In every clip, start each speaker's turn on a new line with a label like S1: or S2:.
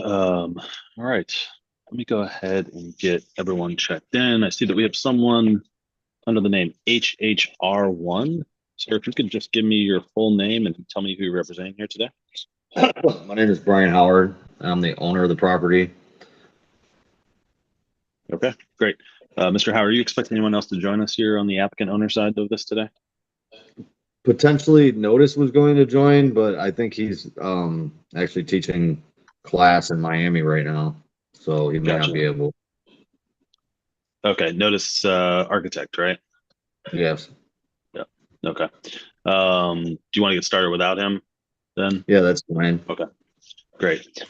S1: All right, let me go ahead and get everyone checked in. I see that we have someone under the name HHR1. Sir, if you could just give me your full name and tell me who you're representing here today.
S2: My name is Brian Howard. I'm the owner of the property.
S1: Okay, great. Mr. Howard, are you expecting anyone else to join us here on the applicant owner side of this today?
S2: Potentially Notice was going to join, but I think he's actually teaching class in Miami right now, so he may not be
S1: Gotcha.
S2: able.
S1: Okay, notice architect, right?
S2: Yes.
S1: Yeah. Okay. Do you want to get started without him then?
S2: Yeah, that's fine.
S1: Okay, great.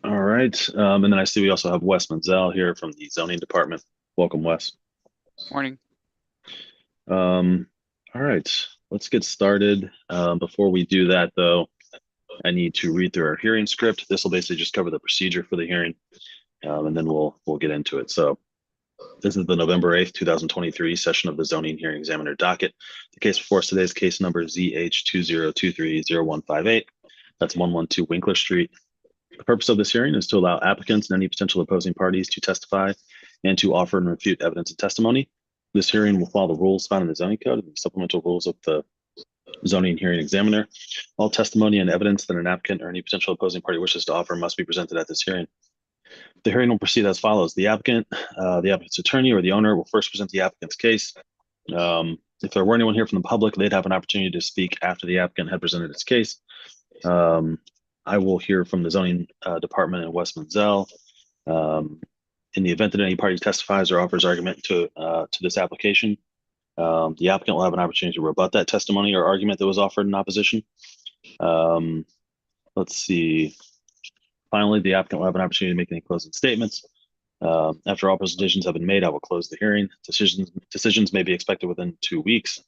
S1: All right. And then I see we also have Wes Menzel here from the zoning department. Welcome, Wes.
S3: Morning.
S1: All right, let's get started. Before we do that, though, I need to read through our hearing script. This will basically just cover the procedure for the hearing, and then we'll get into it. So this is the November 8th, 2023 session of the zoning hearing examiner docket. The case before us today is case number ZH20230158. That's 112 Winkler Street. The purpose of this hearing is to allow applicants and any potential opposing parties to testify and to offer and refute evidence and testimony. This hearing will follow the rules found in the zoning code and the supplemental rules of the zoning hearing examiner. All testimony and evidence that an applicant or any potential opposing party wishes to offer must be presented at this hearing. The hearing will proceed as follows. The applicant's attorney or the owner will first present the applicant's case. If there were anyone here from the public, they'd have an opportunity to speak after the applicant had presented its case. I will hear from the zoning department and Wes Menzel. In the event that any party testifies or offers argument to this application, the applicant will have an opportunity to rebut that testimony or argument that was offered in opposition. Let's see. Finally, the applicant will have an opportunity to make any closing statements. After all presentations have been made, I will close the hearing. Decisions may be expected within 2 weeks.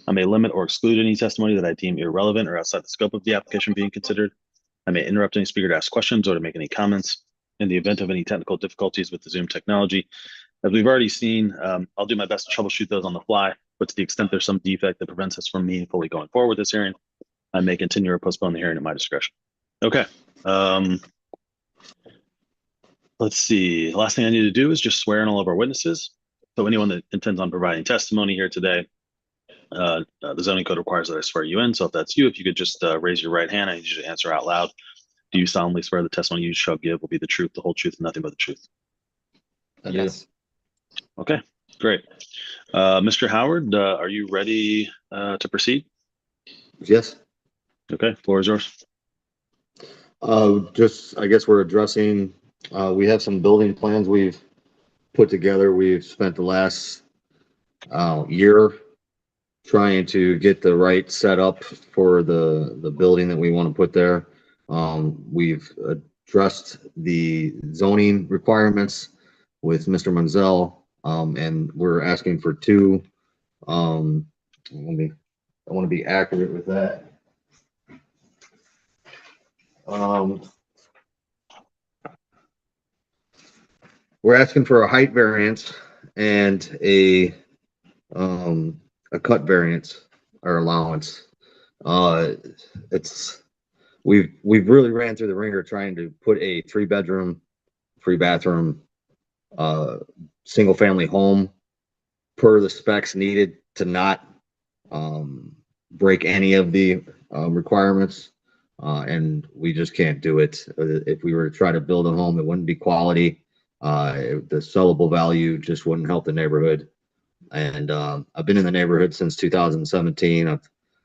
S1: I may limit or exclude any testimony that I deem irrelevant or outside the scope of the application being considered. I may interrupt any speaker to ask questions or to make any comments. In the event of any technical difficulties with the Zoom technology, as we've already seen, I'll do my best to troubleshoot those on the fly, but to the extent there's some defect that prevents us from meaningfully going forward with this hearing, I may continue or postpone the hearing at my discretion. Okay. Let's see. The last thing I need to do is just swear in all of our witnesses. So anyone that intends on providing testimony here today, the zoning code requires that I swear you in. So if that's you, if you could just raise your right hand, I need you to answer out loud. Do you solemnly swear the testimony you shall give will be the truth, the whole truth, and nothing but the truth?
S2: Yes.
S1: Okay, great. Mr. Howard, are you ready to proceed?
S2: Yes.
S1: Okay, floor is yours.
S2: I guess we're addressing, we have some building plans we've put together. We've spent the last year trying to get the right setup for the building that we want to put there. We've addressed the zoning requirements with Mr. Menzel, and we're asking for two. I want to be accurate with that. We're asking for a height variance and a cut variance or allowance. We've really ran through the ringer trying to put a 3-bedroom, 3-bathroom, single family home per the specs needed to not break any of the requirements. And we just can't do it. If we were to try to build a home, it wouldn't be quality. The sellable value just wouldn't help the neighborhood. And I've been in the neighborhood since 2017.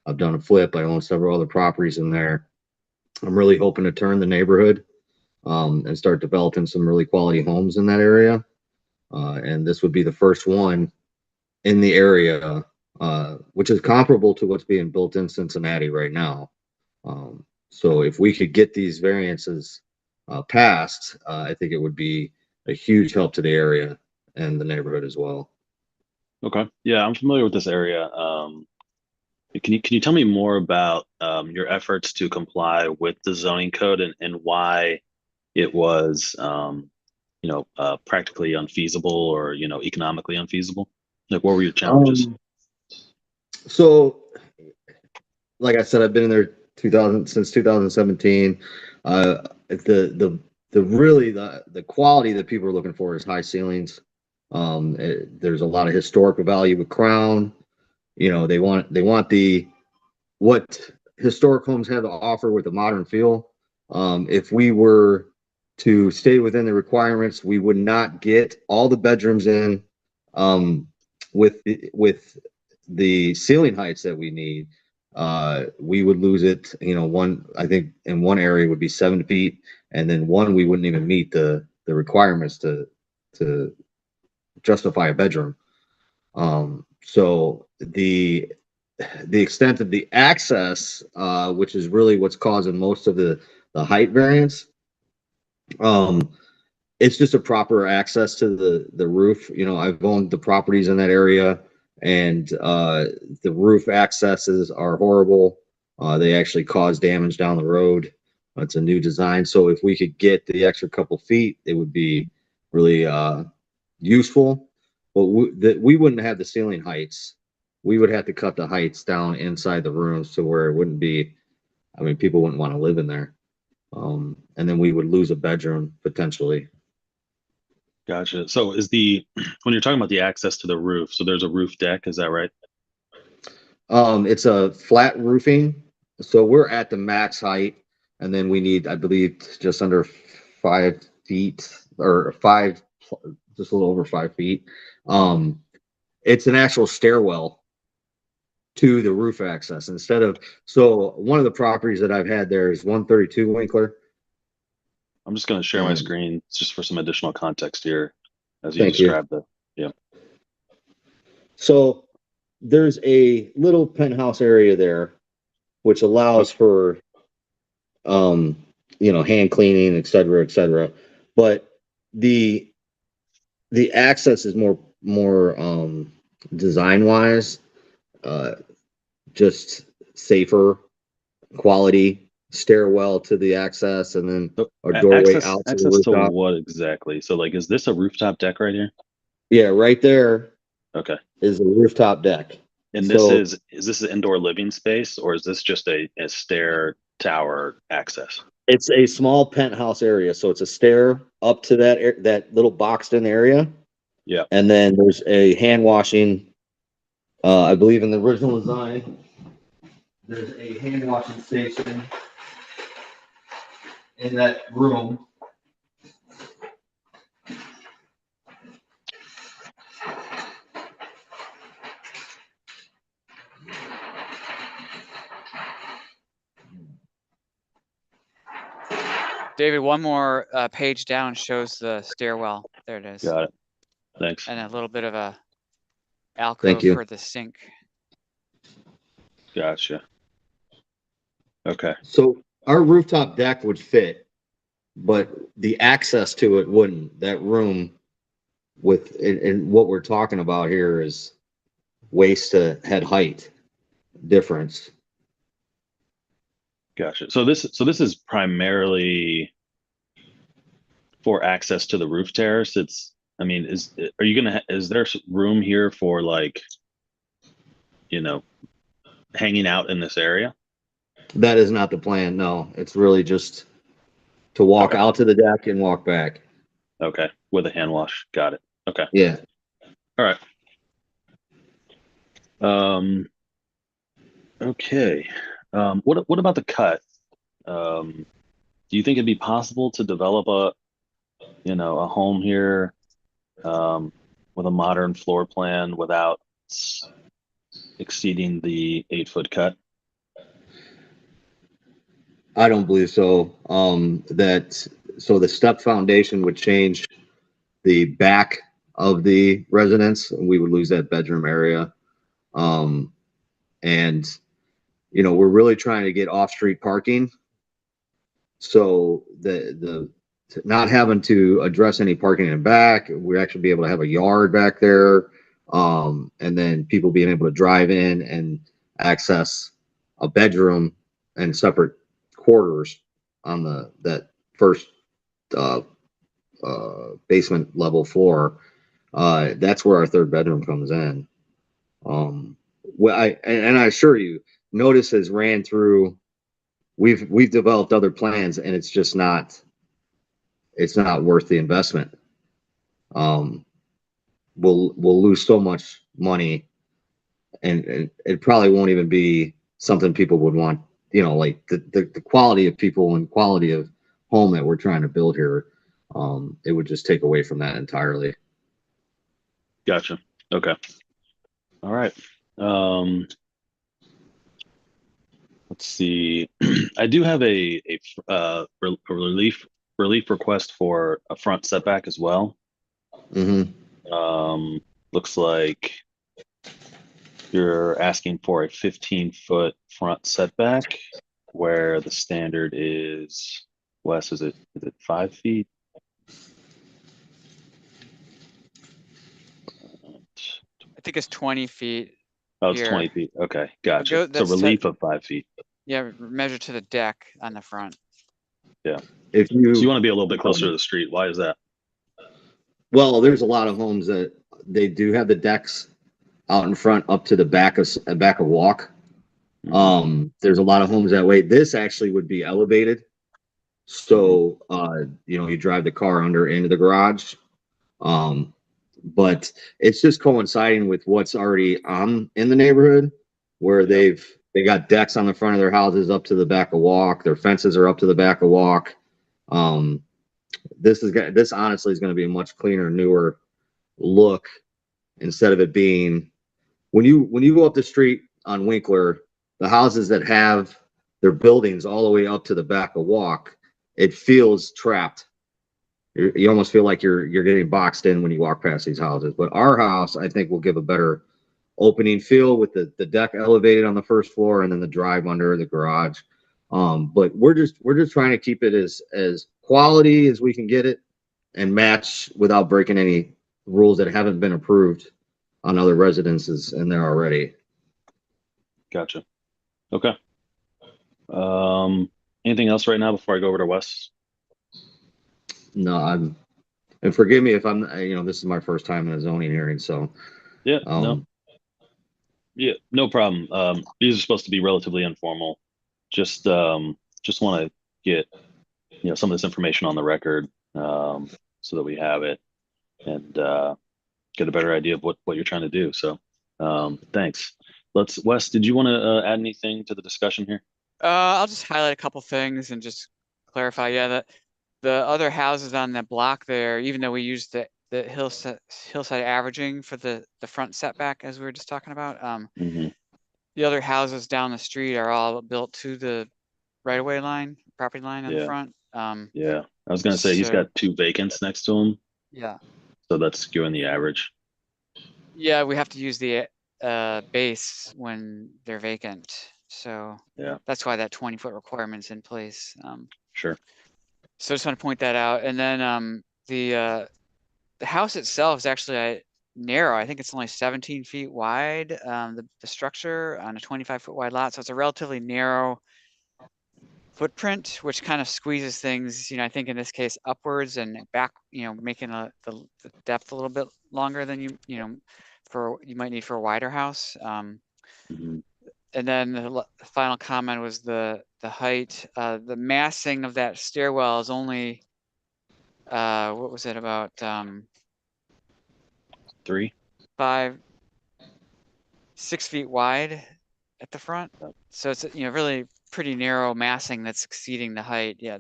S2: I've done a flip. I own several other properties in there. I'm really hoping to turn the neighborhood and start developing some really quality homes in that area. And this would be the first one in the area, which is comparable to what's being built in Cincinnati right now. So if we could get these variances passed, I think it would be a huge help to the area and the neighborhood as well.
S1: Okay. Yeah, I'm familiar with this area. Can you tell me more about your efforts to comply with the zoning code and why it was practically unfeasible or economically unfeasible? Like, what were your challenges?
S2: So, like I said, I've been in there since 2017. the quality that people are looking for is high ceilings. There's a lot of historical value with crown. They want what historic homes have to offer with a modern feel. If we were to stay within the requirements, we would not get all the bedrooms in with the ceiling heights that we need. We would lose it. I think in one area would be 7 feet, and then one we wouldn't even meet the requirements to justify a bedroom. So the extent of the access, which is really what's causing most of the height variance, it's just a proper access to the roof. I've owned the properties in that area, and the roof accesses are horrible. They actually cause damage down the road. It's a new design, so if we could get the extra couple feet, it would be really useful. But we wouldn't have the ceiling heights. We would have to cut the heights down inside the rooms to where it wouldn't be. I mean, people wouldn't want to live in there. And then we would lose a bedroom potentially.
S1: Gotcha. So when you're talking about the access to the roof, so there's a roof deck, is that right?
S2: It's a flat roofing. So we're at the max height, and then we need, I believe, just under 5 feet or just a little over 5 feet. It's an actual stairwell to the roof access so one of the properties that I've had there is 132 Winkler.
S1: I'm just going to share my screen just for some additional context here as you
S2: Thank
S1: describe yeah.
S2: So there's a little penthouse area there, which allows for, hand cleaning, et cetera. But the access is more design wise, just safer quality stairwell to the access, and then a doorway out to the rooftop.
S1: To what exactly? So is this a rooftop deck right here?
S2: Yeah, right there.
S1: Okay.
S2: Is a rooftop deck.
S1: And is this an indoor living space, or is this just a stair tower access?
S2: It's a small penthouse area, so it's a stair up to that little boxed in area.
S1: Yeah.
S2: And then there's a hand washing. I believe in the original design, there's a hand washing station in that room.
S3: David, one more page down shows the stairwell. There it is.
S1: Got it. Thanks.
S3: And a little bit of a alcove for the sink.
S1: Gotcha. Okay.
S2: So our rooftop deck would fit, but the access to it wouldn't. That room and what we're talking about here is waist to head height difference.
S1: Gotcha. So this is primarily for access to the roof terrace. Is there room here for hanging out in this area?
S2: That is not the plan. No, it's really just to walk out to the deck and walk back.
S1: Okay. With a hand wash. Got it. Okay.
S2: Yeah.
S1: All right. Okay. What about the cut? Do you think it'd be possible to develop a home here with a modern floor plan without exceeding the 8-foot cut?
S2: I don't believe so. So the step foundation would change the back of the residence, and we would lose that bedroom area. And we're really trying to get off-street parking. So the not having to address any parking in the back, we'd actually be able to have a yard back there. And then people being able to drive in and access a bedroom and separate quarters on that first basement level floor. That's where our third bedroom comes in. I assure you, notice has ran through we've developed other plans, and it's just not, it's not worth the investment. We'll lose so much money, and it probably won't even be something people would want, you know, like the quality of people and quality of home that we're trying to build here. It would just take away from that entirely.
S1: Gotcha. Okay. All right. Let's see. I do have a relief request for a front setback as well.
S2: Mm-hmm.
S1: Looks like you're asking for a 15-foot front setback, where the standard is, Wes, is it 5 feet?
S3: I think it's 20 feet.
S1: Oh, it's
S3: Here.
S1: 20 feet. Okay, gotcha. So
S3: that's
S1: relief of 5 feet.
S3: Yeah, measure to the deck on the front.
S1: Yeah.
S2: If
S1: So you
S2: you,
S1: want to be a little bit closer to the street. Why is that?
S2: well, there's a lot of homes that they do have the decks out in front up to the back of walk. There's a lot of homes that way. This actually would be elevated. So, you know, you drive the car under into the garage. But it's just coinciding with what's already on in the neighborhood, where they got decks on the front of their houses up to the back of walk. Their fences are up to the back of walk. This honestly is going to be a much cleaner, newer look, instead of it being, when you go up the street on Winkler, the houses that have their buildings all the way up to the back of walk, it feels trapped. You almost feel like you're getting boxed in when you walk past these houses. But our house, I think, will give a better opening feel with the deck elevated on the first floor and then the drive under the garage. But we're just trying to keep it as quality as we can get it, and match without breaking any rules that haven't been approved on other residences in there already.
S1: Gotcha. Okay. Anything else right now before I go over to Wes?
S2: No, and forgive me if I'm, you know, this is my first time in a zoning hearing, so
S1: Yeah, no. Yeah, no problem. These are supposed to be relatively informal. Just want to get, you know, some of this information on the record, so that we have it, and get a better idea of what you're trying to do. So, thanks. Wes, did you want to add anything to the discussion here?
S3: I'll just highlight a couple things and just clarify. Yeah, that the other houses on that block there, even though we used the hillside averaging for the front setback, as we were just talking about, the other houses down the street are all built to the right-of-way line, property line on the front.
S1: Yeah, I was gonna say he's got 2 vacants next to him.
S3: Yeah.
S1: So that's skewing the average.
S3: Yeah, we have to use the base when they're vacant. So
S1: yeah,
S3: that's why that 20-foot requirement's in place.
S1: Sure.
S3: So I just want to point that out. And then the house itself is actually narrow. I think it's only 17 feet wide, the structure on a 25-foot wide lot. So it's a relatively narrow footprint, which kind of squeezes things, you know, I think in this case upwards and back, you know, making the depth a little bit longer than you might need for a wider house. And then the final comment was the height. The massing of that stairwell is only what was it, about 6 feet wide at the front. So it's, you know, really pretty narrow massing that's exceeding the height. Yeah,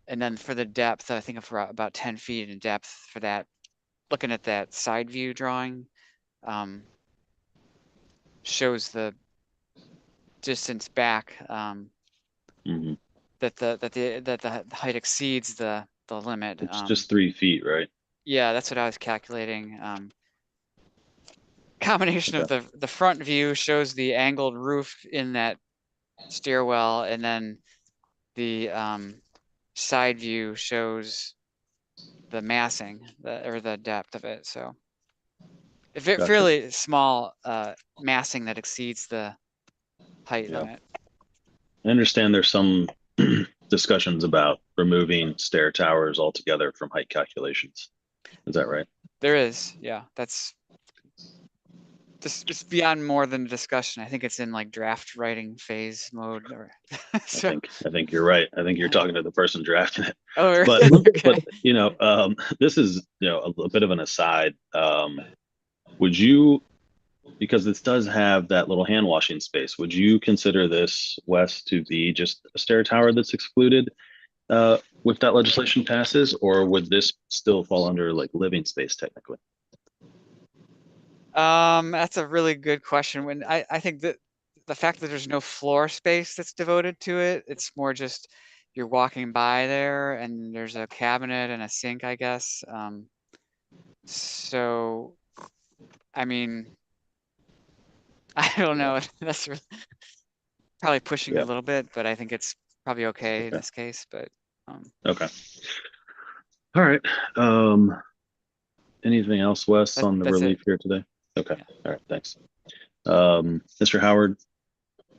S3: and then for the depth, I think of about 10 feet in depth for that. Looking at that side view drawing, shows the distance back, that the height exceeds the limit.
S1: It's just 3 feet, right?
S3: Yeah, that's what I was calculating. Combination of the front view shows the angled roof in that stairwell, and then the side view shows the massing, or the depth of it. So fairly small massing that exceeds the height limit.
S1: I understand there's some discussions about removing stair towers altogether from height calculations. Is that right?
S3: There is, yeah. That's it's beyond more than a discussion. I think it's in like draft writing phase mode or so.
S1: I think you're right. I think you're talking to the person drafting it.
S3: Oh,
S1: But
S3: okay.
S1: you know, this is, you know, a bit of an aside. Would you, because this does have that little hand washing space, would you consider this, Wes, to be just a stair tower that's excluded if that legislation passes, or would this still fall under like living space technically?
S3: That's a really good question. When I think that the fact that there's no floor space that's devoted to it, it's more just you're walking by there and there's a cabinet and a sink, I guess. So, I mean, I don't know. That's probably pushing it
S1: Yeah.
S3: a little bit, but I think it's probably okay in
S1: Okay.
S3: this case. But
S1: Okay. All right. Anything else, Wes, on the
S3: that's
S1: relief
S3: it.
S1: here today? Okay.
S3: Yeah.
S1: All right. Thanks. Mr. Howard,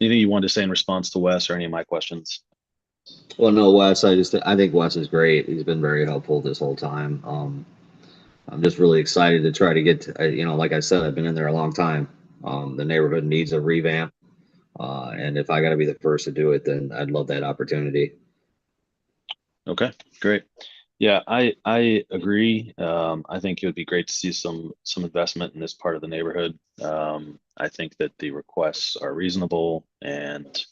S1: anything you wanted to say in response to Wes or any of my questions?
S2: Well, no, Wes, I think Wes is great. He's been very helpful this whole time. I'm just really excited to try to get to, you know, like I said, I've been in there a long time. The neighborhood needs a revamp. And if I got to be the first to do it, then I'd love that opportunity.
S1: Okay, great. Yeah, I agree. I think it would be great to see some investment in this part of the neighborhood. I think that the requests are reasonable, and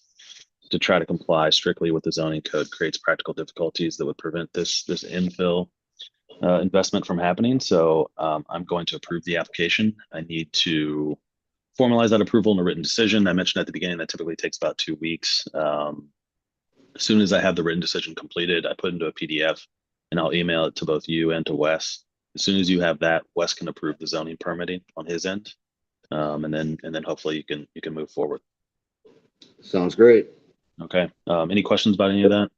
S1: to try to comply strictly with the zoning code creates practical difficulties that would prevent this infill investment from happening. So I'm going to approve the application. I need to formalize that approval in a written decision. I mentioned at the beginning that typically takes about 2 weeks. As soon as I have the written decision completed, I put into a PDF and I'll email it to both you and to Wes. As soon as you have that, Wes can approve the zoning permitting on his end. And then hopefully you can move forward.
S2: Sounds great.
S1: Okay. Any questions about any of that?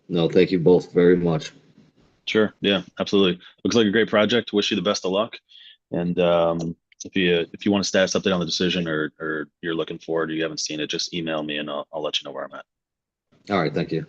S2: No, thank you both very much.
S1: Sure. Yeah, absolutely. Looks like a great project. Wish you the best of luck. And if you want a status update on the decision, or you're looking forward or you haven't seen it, just email me and I'll let you know where I'm at.
S2: All right. Thank you.